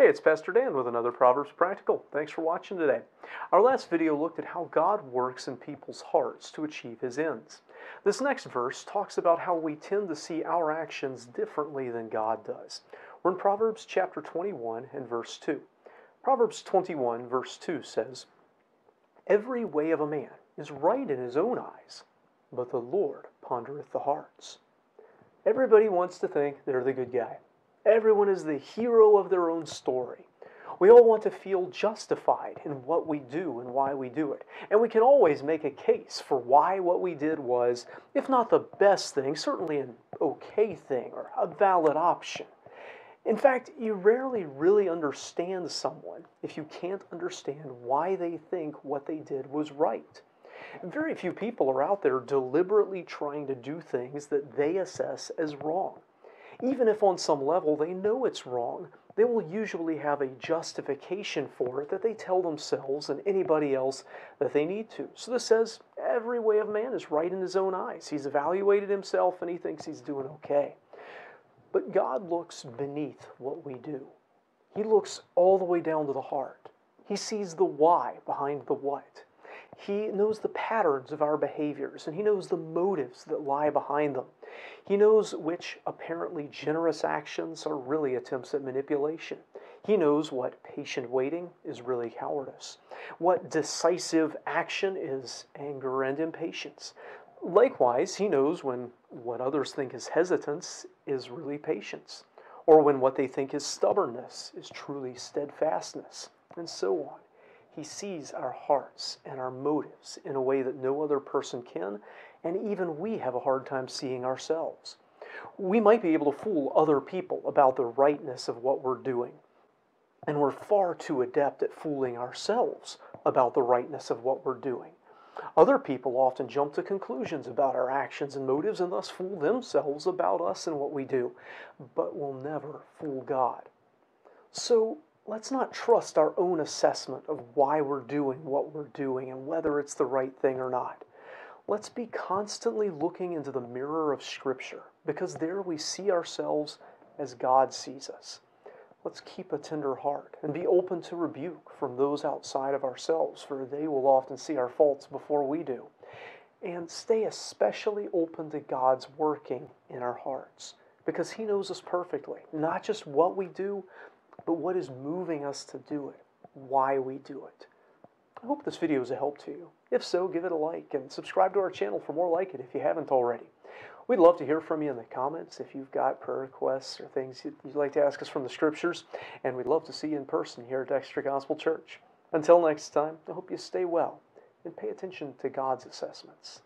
Hey, it's Pastor Dan with another Proverbs Practical. Thanks for watching today. Our last video looked at how God works in people's hearts to achieve His ends. This next verse talks about how we tend to see our actions differently than God does. We're in Proverbs chapter 21 and verse 2. Proverbs 21 verse 2 says, "Every way of a man is right in his own eyes, but the Lord pondereth the hearts." Everybody wants to think they're the good guy. Everyone is the hero of their own story. We all want to feel justified in what we do and why we do it. And we can always make a case for why what we did was, if not the best thing, certainly an okay thing or a valid option. In fact, you rarely really understand someone if you can't understand why they think what they did was right. Very few people are out there deliberately trying to do things that they assess as wrong. Even if on some level they know it's wrong, they will usually have a justification for it that they tell themselves and anybody else that they need to. So this says every way of man is right in his own eyes. He's evaluated himself and he thinks he's doing okay. But God looks beneath what we do. He looks all the way down to the heart. He sees the why behind the what. He knows the patterns of our behaviors, and He knows the motives that lie behind them. He knows which apparently generous actions are really attempts at manipulation. He knows what patient waiting is really cowardice, what decisive action is anger and impatience. Likewise, He knows when what others think is hesitance is really patience, or when what they think is stubbornness is truly steadfastness, and so on. He sees our hearts and our motives in a way that no other person can, and even we have a hard time seeing ourselves. We might be able to fool other people about the rightness of what we're doing, and we're far too adept at fooling ourselves about the rightness of what we're doing. Other people often jump to conclusions about our actions and motives and thus fool themselves about us and what we do, but will never fool God. So, let's not trust our own assessment of why we're doing what we're doing and whether it's the right thing or not. Let's be constantly looking into the mirror of Scripture, because there we see ourselves as God sees us. Let's keep a tender heart and be open to rebuke from those outside of ourselves, for they will often see our faults before we do. And stay especially open to God's working in our hearts, because He knows us perfectly, not just what we do, but what is moving us to do it, why we do it. I hope this video is a help to you. If so, give it a like and subscribe to our channel for more like it if you haven't already. We'd love to hear from you in the comments if you've got prayer requests or things you'd like to ask us from the Scriptures, and we'd love to see you in person here at Dexter Gospel Church. Until next time, I hope you stay well and pay attention to God's assessments.